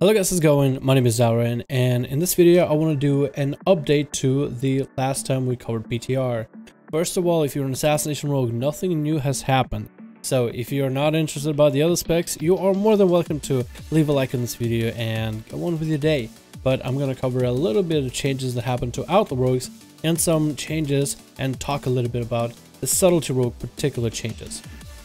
Hello guys, how's it going? My name is Zauren, and in this video I want to do an update to the last time we covered PTR. First of all, if you're an assassination rogue, nothing new has happened. So if you're not interested about the other specs, you are more than welcome to leave a like on this video and go on with your day. But I'm going to cover a little bit of changes that happened to Outlaw rogues and some changes and talk a little bit about the subtlety rogue particular changes.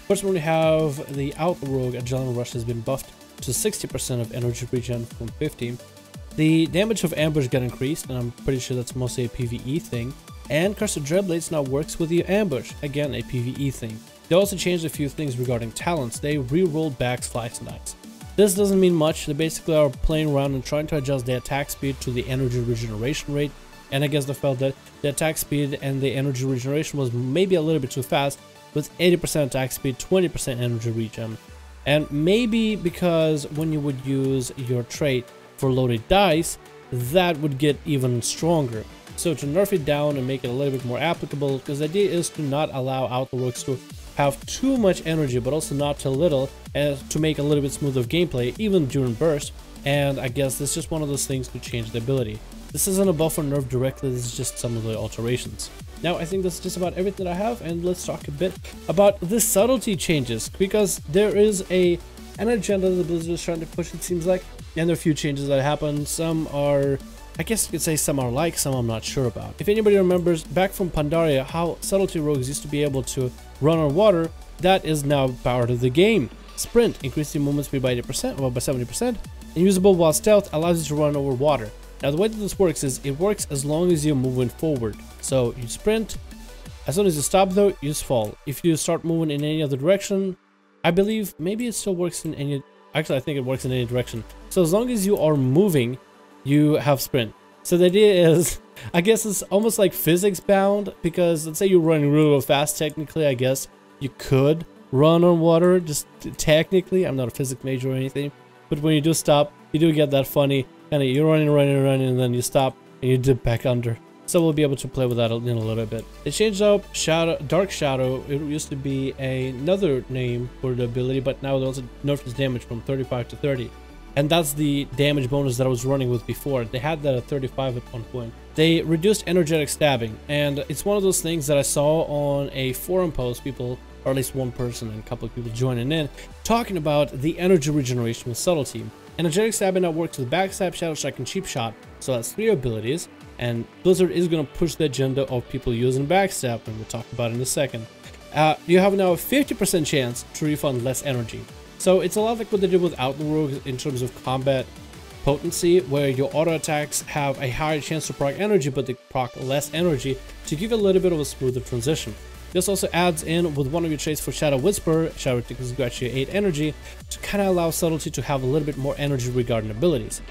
First one, we have the Outlaw rogue Adrenaline Rush has been buffed to 60% of energy regen from 50. The damage of ambush got increased, and I'm pretty sure that's mostly a PvE thing. And Cursed Dreadblades now works with the ambush, again a PvE thing. They also changed a few things regarding talents. They re-rolled back Slice and Dice. This doesn't mean much. They basically are playing around and trying to adjust the attack speed to the energy regeneration rate. And I guess they felt that the attack speed and the energy regeneration was maybe a little bit too fast, with 80% attack speed, 20% energy regen. And maybe because when you would use your trait for loaded dice, that would get even stronger. So to nerf it down and make it a little bit more applicable, because the idea is to not allow Outlaw rogues to have too much energy, but also not too little, to make a little bit smoother gameplay, even during burst. And I guess this is just one of those things to change the ability. This isn't a buff or nerf directly, this is just some of the alterations. Now I think that's just about everything that I have, and let's talk a bit about the subtlety changes, because there is an agenda that Blizzard is trying to push, it seems like, and there are a few changes that happen. Some are, I guess you could say some are like, some I'm not sure about. If anybody remembers back from Pandaria how subtlety rogues used to be able to run on water, that is now part of the game. Sprint, increasing movement speed by 80%, or by 70%, and usable while stealth allows you to run over water. Now the way that this works is, it works as long as you're moving forward. So you sprint, as soon as you stop though, you just fall. If you start moving in any other direction, I believe maybe it still works in any, actually I think it works in any direction. So as long as you are moving, you have sprint. So the idea is, I guess it's almost like physics bound, because let's say you're running really fast, technically I guess you could run on water, just technically. I'm not a physics major or anything, but when you do stop, you do get that funny kind of, you're running, and then you stop and you dip back under. So we'll be able to play with that in a little bit. They changed up Dark Shadow. It used to be another name for the ability, but now they also nerfed its damage from 35 to 30. And that's the damage bonus that I was running with before. They had that at 35 at one point. They reduced energetic stabbing, and it's one of those things that I saw on a forum post, people, or at least one person and a couple of people joining in, talking about the energy regeneration with subtlety. Energetic stabbing now works with Backstab, Shadowstrike, and Cheap Shot, so that's 3 abilities. And Blizzard is going to push the agenda of people using Backstab, and we'll talk about it in a second. You have now a 50% chance to refund less energy. So it's a lot like what they did with Outlaw rogues in terms of combat potency, where your auto attacks have a higher chance to proc energy, but they proc less energy to give a little bit of a smoother transition. This also adds in with one of your traits for Shadow Whisper, Shadow Tickles got you 8 energy, to kind of allow subtlety to have a little bit more energy regarding abilities.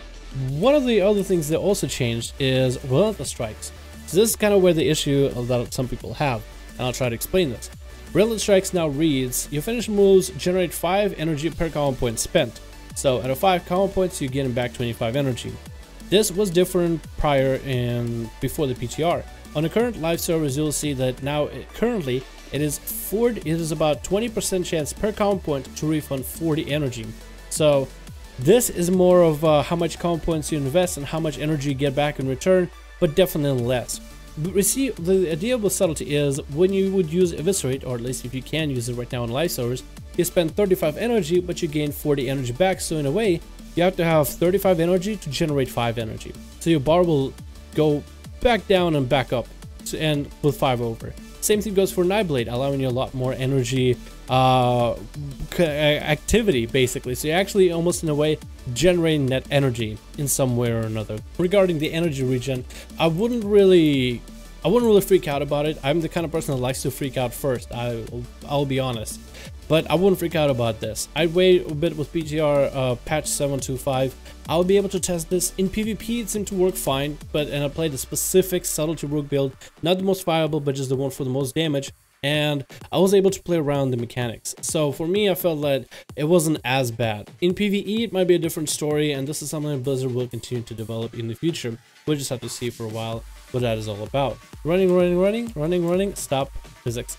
One of the other things they also changed is Relentless Strikes. So this is kind of where the issue that some people have, and I'll try to explain this. Relentless Strikes now reads, your finished moves generate 5 energy per common point spent. So out of 5 common points, you're getting back 25 energy. This was different prior and before the PTR. On the current live servers, you'll see that now currently it is about 20% chance per common point to refund 40 energy. So this is more of how much common points you invest and how much energy you get back in return, but definitely less. But we see the idea with subtlety is when you would use Eviscerate, or at least if you can use it right now on live servers, you spend 35 energy, but you gain 40 energy back. So in a way, you have to have 35 energy to generate 5 energy. So your bar will go back down and back up, and with 5 over. Same thing goes for Nightblade, allowing you a lot more energy activity, basically. So you're actually almost in a way generating net energy in some way or another. Regarding the energy regen, I wouldn't really freak out about it. I'm the kind of person that likes to freak out first. I'll be honest, but I wouldn't freak out about this. I'd wait a bit with PTR patch 725. I'll be able to test this. In PvP, it seemed to work fine, and I played the specific subtlety rogue build, not the most viable, but just the one for the most damage, and I was able to play around the mechanics. So for me, I felt that it wasn't as bad. In PvE, it might be a different story, and this is something that Blizzard will continue to develop in the future. We'll just have to see for a while what that is all about. Running, stop, physics.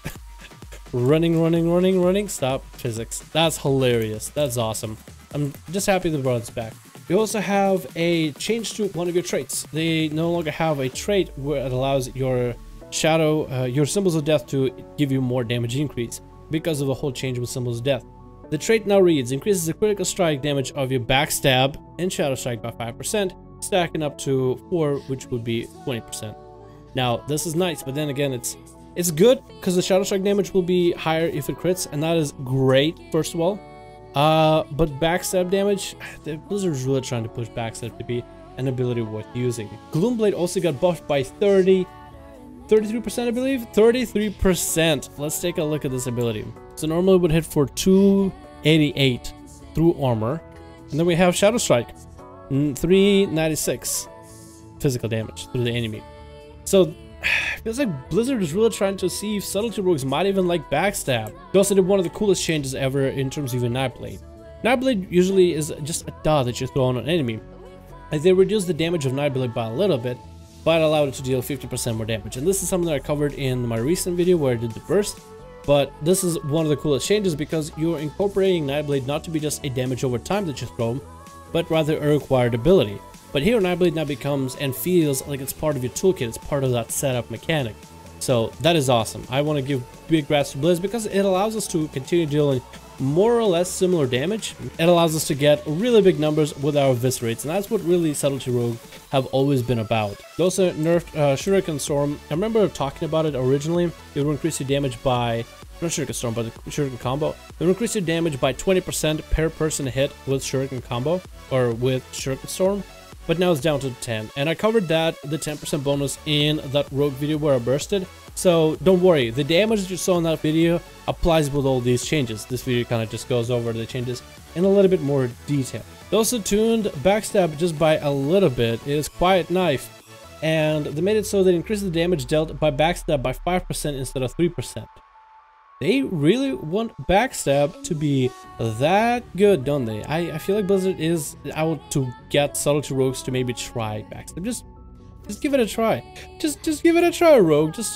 running, stop, physics. That's hilarious. That's awesome. I'm just happy the brought us back. We also have a change to one of your traits. They no longer have a trait where it allows your shadow, your symbols of death to give you more damage increase because of the whole change with symbols of death. The trait now reads, increases the critical strike damage of your backstab and Shadowstrike by 5%, stacking up to 4, which would be 20%. Now, this is nice, but then again, it's good because the Shadowstrike damage will be higher if it crits, and that is great, first of all. But backstab damage, the Blizzard's really trying to push backstab to be an ability worth using. Gloomblade also got buffed by 33%, I believe? 33%. Let's take a look at this ability. So normally it would hit for 288 through armor. And then we have Shadowstrike, 396 physical damage through the enemy. So it feels like Blizzard is really trying to see if subtlety rogues might even like backstab. They also did one of the coolest changes ever in terms of even Nightblade. Nightblade usually is just a dot that you throw on an enemy. And they reduced the damage of Nightblade by a little bit, but allowed it to deal 50% more damage. And this is something that I covered in my recent video where I did the burst. But this is one of the coolest changes because you're incorporating Nightblade not to be just a damage over time that you throw, but rather a required ability. But here Nightblade now becomes and feels like it's part of your toolkit, it's part of that setup mechanic. So that is awesome. I want to give big grats to Blizz because it allows us to continue dealing more or less similar damage. It allows us to get really big numbers with our eviscerates, and that's what really Subtlety Rogue have always been about. They also nerfed Shuriken Storm. I remember talking about it originally. It would increase your damage by, not Shuriken Storm, but the Shuriken combo. It would increase your damage by 20% per person hit with Shuriken combo, or with Shuriken Storm. But now it's down to 10, and I covered that, the 10% bonus, in that Rogue video where I bursted. So don't worry, the damage that you saw in that video applies with all these changes. This video kind of just goes over the changes in a little bit more detail. They also tuned Backstab just by a little bit. It is Quiet Knife, and they made it so that it increases the damage dealt by Backstab by 5% instead of 3%. They really want Backstab to be that good, don't they? I feel like Blizzard is out to get Subtlety Rogues to maybe try Backstab. Just give it a try. Just give it a try, Rogue. Just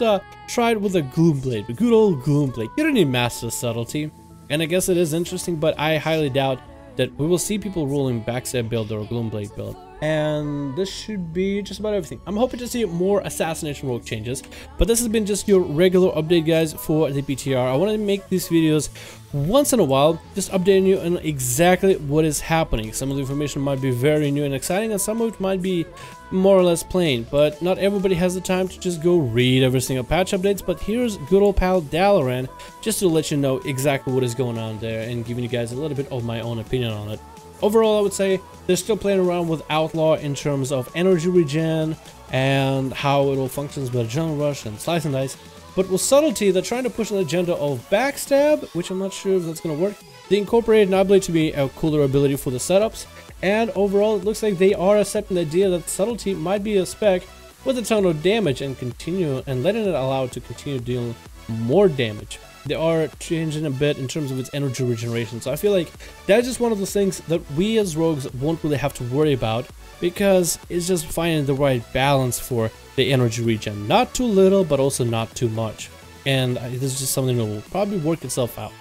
try it with a Gloomblade, a good old Gloomblade. You don't need Master Subtlety. And I guess it is interesting, but I highly doubt that we will see people ruling Backstab build or Gloomblade build. And this should be just about everything. I'm hoping to see more Assassination Rogue changes, but this has been just your regular update, guys, for the PTR. I want to make these videos once in a while, just updating you on exactly what is happening. Some of the information might be very new and exciting, and some of it might be more or less plain, but not everybody has the time to just go read every single patch updates. But here's good old pal Dalaran, just to let you know exactly what is going on there and giving you guys a little bit of my own opinion on it. Overall, I would say they're still playing around with Outlaw in terms of energy regen and how it all functions with Adrenaline Rush and Slice and Dice. But with Subtlety, they're trying to push an agenda of Backstab, which I'm not sure if that's going to work. They incorporated Nightblade to be a cooler ability for the setups. And overall, it looks like they are accepting the idea that Subtlety might be a spec with a ton of damage and letting it allow it to continue dealing more damage. They are changing a bit in terms of its energy regeneration, so I feel like that's just one of those things that we as rogues won't really have to worry about, because it's just finding the right balance for the energy regen. Not too little, but also not too much. And this is just something that will probably work itself out.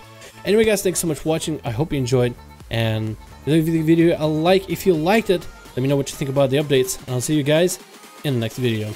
Anyway, guys, thanks so much for watching. I hope you enjoyed, and leave the video a like if you liked it. Let me know what you think about the updates, and I'll see you guys in the next video.